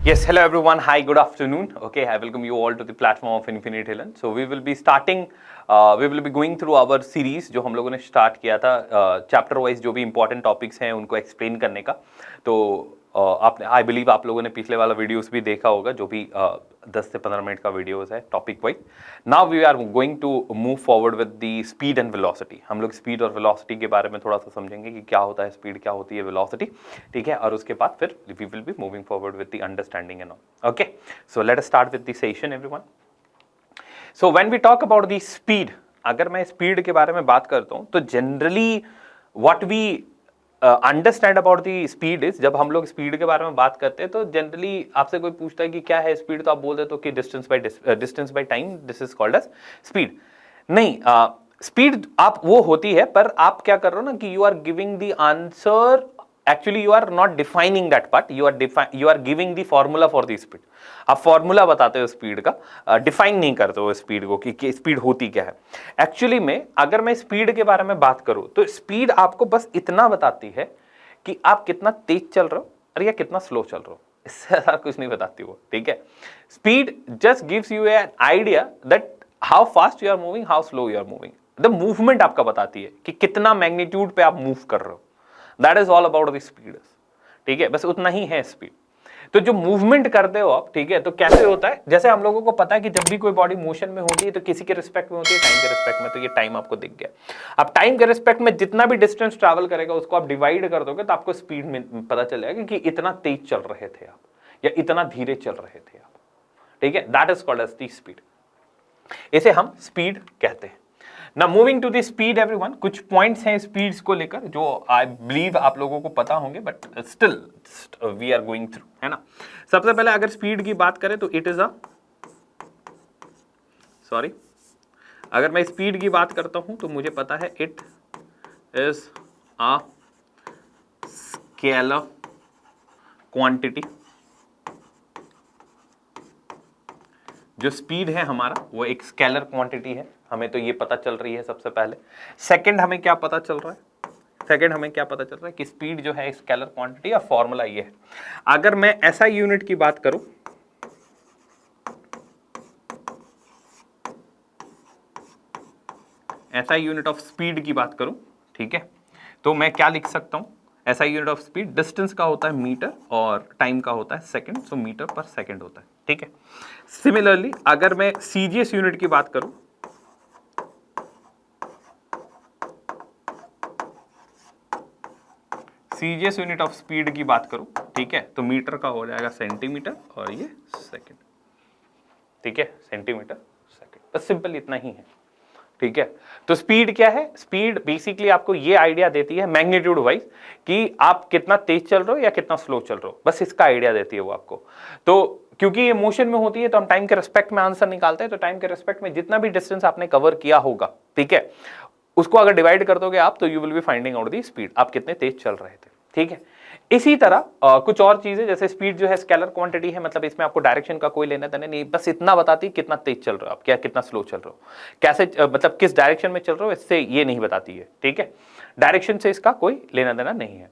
Yes, hello everyone. Hi, good afternoon. Okay, I welcome you all to the platform of Infinite Talent. So we will be going through our series जो हम लोगों ने start किया था chapter wise जो भी important topics हैं उनको एक्सप्लेन करने का। तो आपने आई बिलीव आप लोगों ने पिछले वाला वीडियोस भी देखा होगा जो भी 10 से 15 मिनट का वीडियोस है topic wise. Now we are going to move forward with the speed and velocity. हम लोग स्पीड और वेलोसिटी के बारे में थोड़ा सा समझेंगे कि क्या होता है स्पीड, क्या होती है वेलोसिटी, ठीक है। और उसके बाद फिर we will be moving forward with the understanding and all. Okay, so let us start with the session everyone. So when we talk about the speed, अगर मैं स्पीड के बारे में बात करता हूं तो generally what we understand about the speed is, जब हम लोग स्पीड के बारे में बात करते हैं तो जनरली आपसे कोई पूछता है कि क्या है स्पीड, तो आप बोल देते हो कि distance by time, this is called as speed. नहीं, स्पीड आप वो होती है, पर आप क्या कर रहे हो ना कि you are giving the answer, actually you are not defining that part, you are giving the formula for the speed. आप फॉर्मूला बताते हो स्पीड का, डिफाइन नहीं करते हो स्पीड को कि स्पीड होती क्या है। एक्चुअली में अगर मैं स्पीड के बारे में बात करूं तो स्पीड आपको बस इतना बताती है कि आप कितना तेज चल रहे हो और या कितना स्लो चल रहे हो, इससे ज्यादा कुछ नहीं बताती वो, ठीक है। Speed just gives you an idea that how fast you are moving, how slow you are moving. The movement आपका बताती है कि कितना मैग्नीट्यूड पे आप मूव कर रहे हो। That is all about the speed, ठीक है। बस उतना ही है स्पीड। तो जो मूवमेंट करते हो आप, ठीक है, तो कैसे होता है, जैसे हम लोगों को पता है कि जब भी कोई बॉडी मोशन में होती है तो किसी के रिस्पेक्ट में होती है, टाइम के रिस्पेक्ट में। तो ये टाइम आपको दिख गया। अब टाइम के रिस्पेक्ट में जितना भी डिस्टेंस ट्रैवल करेगा उसको आप डिवाइड कर दोगे तो आपको स्पीड में पता चल जाएगा कि इतना तेज चल रहे थे आप या इतना धीरे चल रहे थे आप, ठीक है। That is called as the speed. इसे हम स्पीड कहते हैं। ना moving to the speed everyone, कुछ पॉइंट्स हैं स्पीड्स को लेकर जो आई बिलीव आप लोगों को पता होंगे, but still we are going through, है ना। सबसे पहले अगर स्पीड की बात करें तो इट इज अगर मैं स्पीड की बात करता हूं तो मुझे पता है it is a scalar quantity. जो स्पीड है हमारा वो एक स्केलर क्वांटिटी है, हमें तो ये पता चल रही है सबसे पहले। सेकंड हमें क्या पता चल रहा है, कि स्पीड जो है स्केलर क्वांटिटी, या फॉर्मूला ये है। अगर मैं SI यूनिट की बात करूं, SI यूनिट ऑफ स्पीड की बात करूं, ठीक है, तो मैं क्या लिख सकता हूं। SI unit of speed, distance का होता है मीटर और टाइम का होता है सेकंड, सो मीटर पर सेकंड होता है, ठीक है। सिमिलरली अगर मैं CGS यूनिट की बात करूं, CGS यूनिट ऑफ स्पीड की बात करूं, ठीक है, तो मीटर का हो जाएगा सेंटीमीटर और ये सेकंड, ठीक है, सेंटीमीटर सेकंड। बस सिंपल इतना ही है, ठीक है। तो स्पीड क्या है, स्पीड बेसिकली आपको ये आइडिया देती है मैग्नीट्यूड वाइज कि आप कितना तेज चल रहे हो या कितना स्लो चल रहे हो, बस इसका आइडिया देती है वो आपको। तो क्योंकि ये मोशन में होती है तो हम टाइम के रिस्पेक्ट में आंसर निकालते हैं, तो टाइम के रिस्पेक्ट में जितना भी डिस्टेंस आपने कवर किया होगा, ठीक है, उसको अगर डिवाइड कर दोगे आप तो you will be finding out the speed, आप कितने तेज चल रहे थे, ठीक है। इसी तरह कुछ और चीजें, जैसे स्पीड जो है स्केलर क्वांटिटी है, मतलब इसमें आपको डायरेक्शन का कोई लेना देना नहीं, बस इतना बताती कितना तेज चल रहे हो आप, क्या कितना स्लो चल रहे हो, कैसे मतलब किस डायरेक्शन में चल रहे हो, इससे ये नहीं बताती है, ठीक है। डायरेक्शन से इसका कोई लेना देना नहीं है।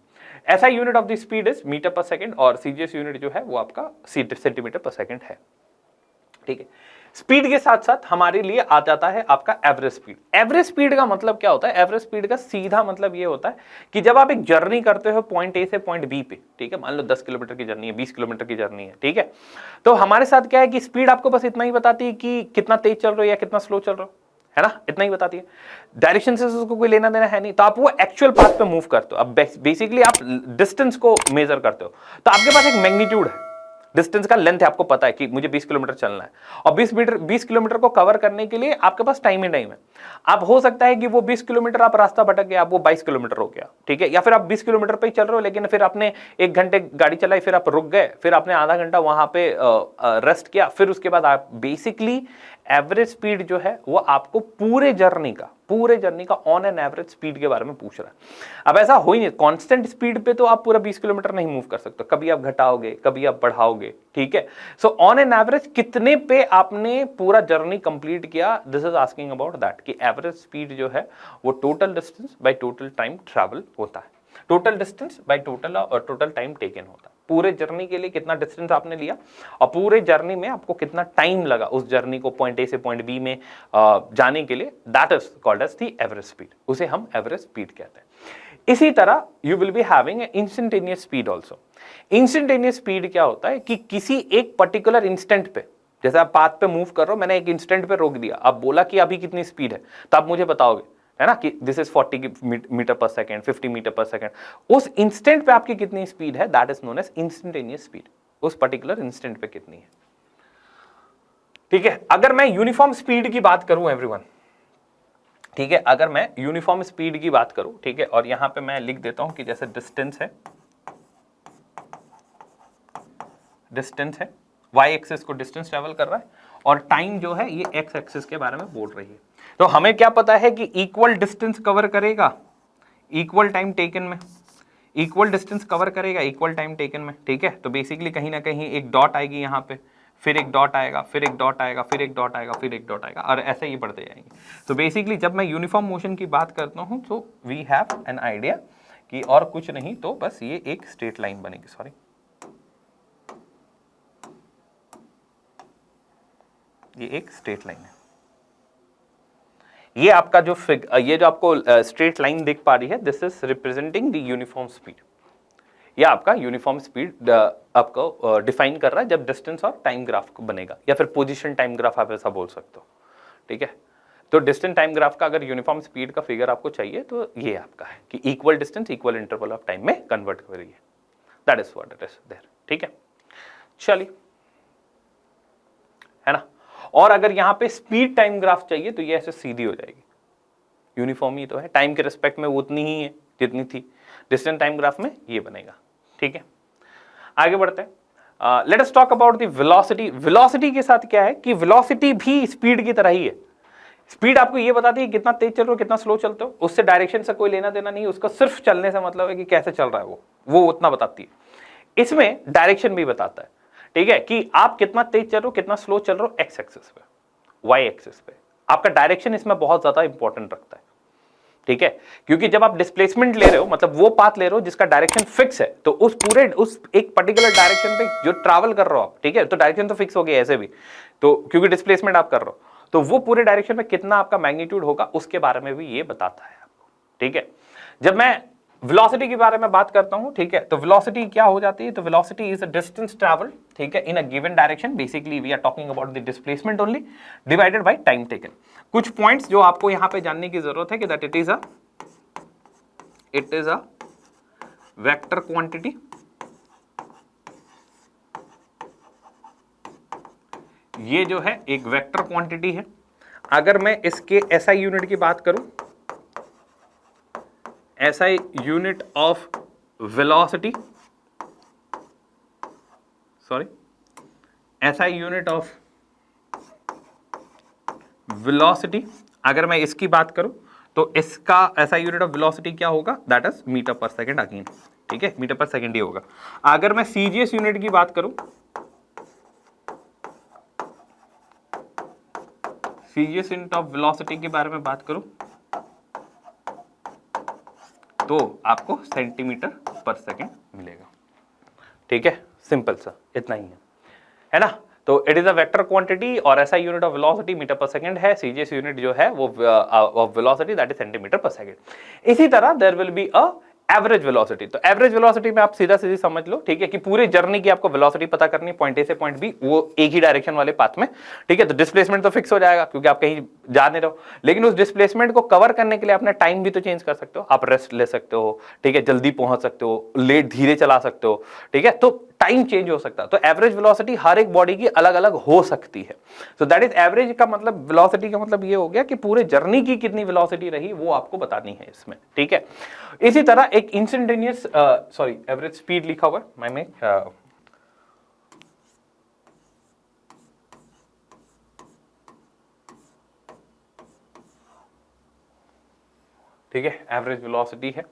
ऐसा unit of the speed is meter per second और CGS यूनिट जो है वो आपका सेंटीमीटर पर सेकंड है, ठीक है। स्पीड के साथ साथ हमारे लिए आ जाता है आपका एवरेज स्पीड। एवरेज स्पीड का मतलब क्या होता है, एवरेज स्पीड का सीधा मतलब ये होता है कि जब आप एक जर्नी करते हो पॉइंट A से पॉइंट B पे, ठीक है, मान लो 10 किलोमीटर की जर्नी है, 20 किलोमीटर की जर्नी है, ठीक है, तो हमारे साथ क्या है कि स्पीड आपको बस इतना ही बताती है कि कितना तेज चल रहे हो या कितना स्लो चल रहे हो, है ना, इतना ही बताती है। डायरेक्शन से उसको कोई लेना देना है नहीं, तो आप वो एक्चुअल पाथ पे मूव करते हो। अब बेसिकली आप डिस्टेंस को मेजर करते हो, तो आपके पास एक मैग्नीट्यूड है, डिस्टेंस का लेंथ है, आपको पता है कि मुझे 20 किलोमीटर चलना है, और 20 किलोमीटर को कवर करने के लिए आपके पास टाइम ही टाइम है। आप हो सकता है कि वो 20 किलोमीटर आप रास्ता भटक गया, आप वो 22 किलोमीटर हो गया, ठीक है, या फिर आप 20 किलोमीटर पे ही चल रहे हो लेकिन फिर आपने 1 घंटे गाड़ी चलाई, फिर आप रुक गए, फिर आपने आधा घंटा वहां पे रेस्ट किया, फिर उसके बाद आप बेसिकली एवरेज स्पीड जो है वो आपको पूरे जर्नी का ऑन एन एवरेज स्पीड के बारे में पूछ रहा है। अब ऐसा हो ही नहीं, कांस्टेंट स्पीड पे तो आप पूरा 20 किलोमीटर नहीं मूव कर सकते, कभी आप घटाओगे कभी आप बढ़ाओगे, ठीक है। सो ऑन एन एवरेज कितने पे आपने पूरा जर्नी कंप्लीट किया, this is asking about that, कि एवरेज स्पीड जो है वो total distance by total time travel होता है, total distance by total time taken होता है, पूरे जर्नी के लिए कितना डिस्टेंस आपने लिया और पूरे जर्नी में आपको कितना टाइम लगा उस जर्नी को पॉइंट ए से पॉइंट बी में जाने के लिए, that is called as the average speed, उसे हम एवरेज स्पीड कहते हैं। इसी तरह you will be having instantaneous speed also. Instantaneous speed क्या होता है कि किसी एक पर्टिकुलर इंस्टेंट पे, जैसे आप पाथ पे मूव कर रहे हो, मैंने एक इंस्टेंट पे रोक दिया, आप बोला कि अभी कितनी स्पीड है, तो आप मुझे बताओगे, है ना, कि this is 40 meter per second, 50 meter per second. उस इंस्टेंट पे आपकी कितनी स्पीड है, that is known as instantaneous speed, उस पर्टिकुलर इंस्टेंट पे कितनी है। ठीक है, अगर मैं यूनिफॉर्म स्पीड की बात करूं एवरीवन, ठीक है, अगर मैं यूनिफॉर्म स्पीड की बात करूं, ठीक है, और यहां पे मैं लिख देता हूं कि जैसे डिस्टेंस है, डिस्टेंस है, y एक्सिस को डिस्टेंस ट्रेवल कर रहा है और टाइम जो है ये x एक्सिस के बारे में बोल रही है। तो हमें क्या पता है कि इक्वल डिस्टेंस कवर करेगा इक्वल टाइम टेकन में, इक्वल डिस्टेंस कवर करेगा इक्वल टाइम टेकन में। ठीक है, तो बेसिकली कहीं ना कहीं एक डॉट आएगी यहाँ पे, फिर एक डॉट आएगा, फिर एक डॉट आएगा, फिर एक डॉट आएगा, फिर एक डॉट आएगा, और ऐसे ही बढ़ते जाएंगे। तो बेसिकली जब मैं यूनिफॉर्म मोशन की बात करता हूँ तो वी हैव एन आइडिया कि और कुछ नहीं, तो बस ये एक स्ट्रेट लाइन बनेगी, सॉरी, ये एक स्ट्रेट लाइन है। ये आपका जो ये जो आपको स्ट्रेट लाइन दिख पा रही है, this is representing the uniform speed. ये आपका यूनिफॉर्म स्पीड आपको डिफाइन कर रहा है जब डिस्टेंस और टाइम ग्राफ बनेगा, या फिर पोजीशन टाइम ग्राफ आप ऐसा बोल सकते हो। ठीक है, तो डिस्टेंस टाइम ग्राफ का अगर यूनिफॉर्म स्पीड का फिगर आपको चाहिए तो ये आपका है कि equal distance equal interval of time में कन्वर्ट कर रही है, that is what it is there. ठीक है, चलिए, है ना। और अगर यहां पे स्पीड टाइम ग्राफ चाहिए तो ये ऐसे सीधी हो जाएगी, यूनिफॉर्म ही तो है, टाइम के रिस्पेक्ट में वो उतनी ही है जितनी थी, डिस्टेंस टाइम ग्राफ में ये बनेगा। ठीक है, आगे बढ़ते हैं। Let us talk about the velocity. Velocity के साथ क्या है कि वेलोसिटी भी स्पीड की तरह ही है। स्पीड आपको ये बताती है कितना तेज चल रहे हो, कितना स्लो चलते हो, उससे डायरेक्शन से कोई लेना देना नहीं, उसका सिर्फ चलने से मतलब है कि कैसे चल रहा है वो उतना बताती है। इसमें डायरेक्शन भी बताता है, ठीक है, कि आप कितना तेज चल रहे हो, कितना स्लो चल रहे हो, एक्स एक्सिस पे, वाई एक्सिस पे। आपका डायरेक्शन इसमें बहुत ज्यादा इंपॉर्टेंट रखता है। ठीक है, क्योंकि जब आप डिस्प्लेसमेंट ले रहे हो, मतलब वो पाथ ले रहे हो जिसका डायरेक्शन फिक्स है, तो उस एक पर्टिकुलर डायरेक्शन पे जो ट्रैवल कर रहे हो आप, ठीक है, तो डायरेक्शन तो फिक्स हो गया ऐसे भी, तो क्योंकि डिस्प्लेसमेंट आप कर रहे हो, तो वो पूरे डायरेक्शन में कितना आपका मैग्नीट्यूड होगा उसके बारे में भी ये बताता है आपको। ठीक है, जब मैं वेलोसिटी के बारे में बात करता हूं, ठीक है, तो वेलोसिटी क्या हो जाती है, तो velocity is a distance travel, ठीक है, in a given direction. Basically we are talking about the displacement only divided by time taken. कुछ पॉइंट्स जो आपको यहां पे जानने की जरूरत है कि that it is a vector quantity, ये जो है एक वेक्टर क्वांटिटी है। अगर मैं इसके एसआई यूनिट की बात करूं, SI unit of velocity, sorry, SI unit of velocity, अगर मैं इसकी बात करूं तो इसका SI यूनिट ऑफ वेलोसिटी क्या होगा, that is meter per second again. ठीक है, मीटर पर सेकेंड ही होगा। अगर मैं CGS यूनिट की बात करूं, CGS यूनिट ऑफ वेलोसिटी के बारे में बात करूं तो आपको सेंटीमीटर पर सेकेंड मिलेगा। ठीक है, सिंपल सा इतना ही है ना। तो it is a vector quantity और ऐसा unit of velocity meter per second है। सीजीएस यूनिट जो है वो of velocity that is centimeter per second. इसी तरह there will be a average velocity. तो एवरेज वेलोसिटी में आप सीधा सीधी समझ लो, ठीक है, कि पूरे जर्नी की आपको वेलोसिटी पता करनी है, पॉइंट ए से पॉइंट बी, वो एक ही डायरेक्शन वाले पाथ में। ठीक है, तो डिस्प्लेसमेंट तो फिक्स हो जाएगा क्योंकि आप कहीं जा नहीं रहो, लेकिन उस डिस्प्लेसमेंट को कवर करने के लिए अपना टाइम भी तो चेंज कर सकते हो, आप रेस्ट ले सकते हो, ठीक है, जल्दी पहुंच सकते हो, लेट धीरे चला सकते हो, ठीक है, तो टाइम चेंज हो सकता है। तो एवरेज वेलोसिटी हर एक बॉडी की अलग अलग हो सकती है। सो दैट इज एवरेज का मतलब, वेलोसिटी का मतलब ये हो गया कि पूरे जर्नी की कितनी वेलोसिटी रही वो आपको बतानी है इसमें। ठीक है, इसी तरह एक इंस्टेंटेनियस सॉरी एवरेज स्पीड लिखा हुआ मैंने, ठीक है, एवरेज वेलोसिटी है।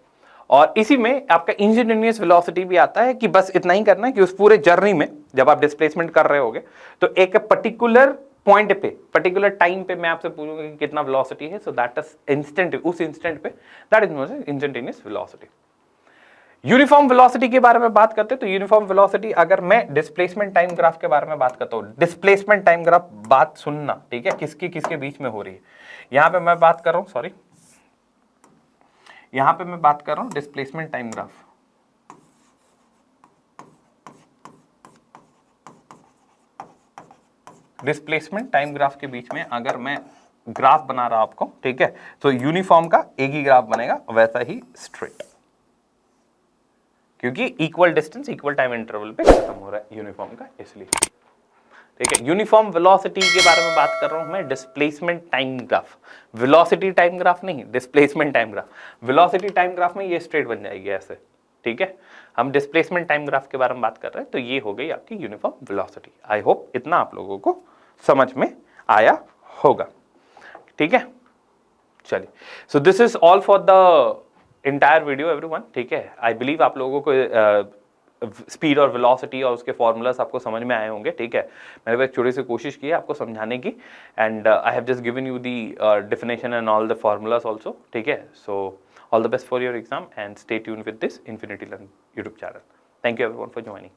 और इसी में आपका इंस्टेंटेनियस वेलोसिटी भी आता है कि बस इतना ही करना है कि उस पूरे जर्नी में जब आप डिस्प्लेसमेंट कर रहे होगे तो एक पर्टिकुलर पॉइंट पे, पर्टिकुलर टाइम पे मैं आपसे पूछूंगा कि कितना वेलोसिटी है, सो दैट इज इंस्टेंट, उस इंस्टेंट पे, that is known as instantaneous velocity. Uniform velocity के बारे में बात करते हैं तो यूनिफॉर्म वेलोसिटी, अगर मैं डिस्प्लेसमेंट टाइम ग्राफ के बारे में बात करता हूं, डिस्प्लेसमेंट टाइम ग्राफ, बात सुनना, ठीक है, किसकी किसके बीच में हो रही है। यहां पे मैं बात कर रहा हूं, सॉरी, यहां पे मैं बात कर रहा हूं displacement time graph. Displacement time graph के बीच में अगर मैं ग्राफ बना रहा आपको, ठीक है, तो यूनिफॉर्म का एक ही ग्राफ बनेगा, वैसा ही स्ट्रेट, क्योंकि equal distance equal time interval पे खत्म हो रहा है यूनिफॉर्म का, इसलिए, ठीक है। यूनिफॉर्म वेलोसिटी के बारे में बात कर रहा हूं मैं, displacement time graph, velocity time graph नहीं, displacement time graph. Velocity time graph में ये स्ट्रेट बन जाएगी ऐसे, ठीक है। हम डिस्प्लेसमेंट टाइम ग्राफ के बारे में बात कर रहे हैं, तो ये हो गई आपकी यूनिफॉर्म वेलोसिटी। आई होप इतना आप लोगों को समझ में आया होगा, ठीक है। चलिए, so this is all for the entire video everyone, ठीक है। आई बिलीव आप लोगों को स्पीड और वेलोसिटी और उसके फॉर्मूलास आपको समझ में आए होंगे, ठीक है। मैंने एक छोटी सी कोशिश की है आपको समझाने की, and I have just given you the definition and all the formulas also, ठीक है। So all the best for your exam and stay tune with this infinity learn YouTube channel. Thank you everyone for joining.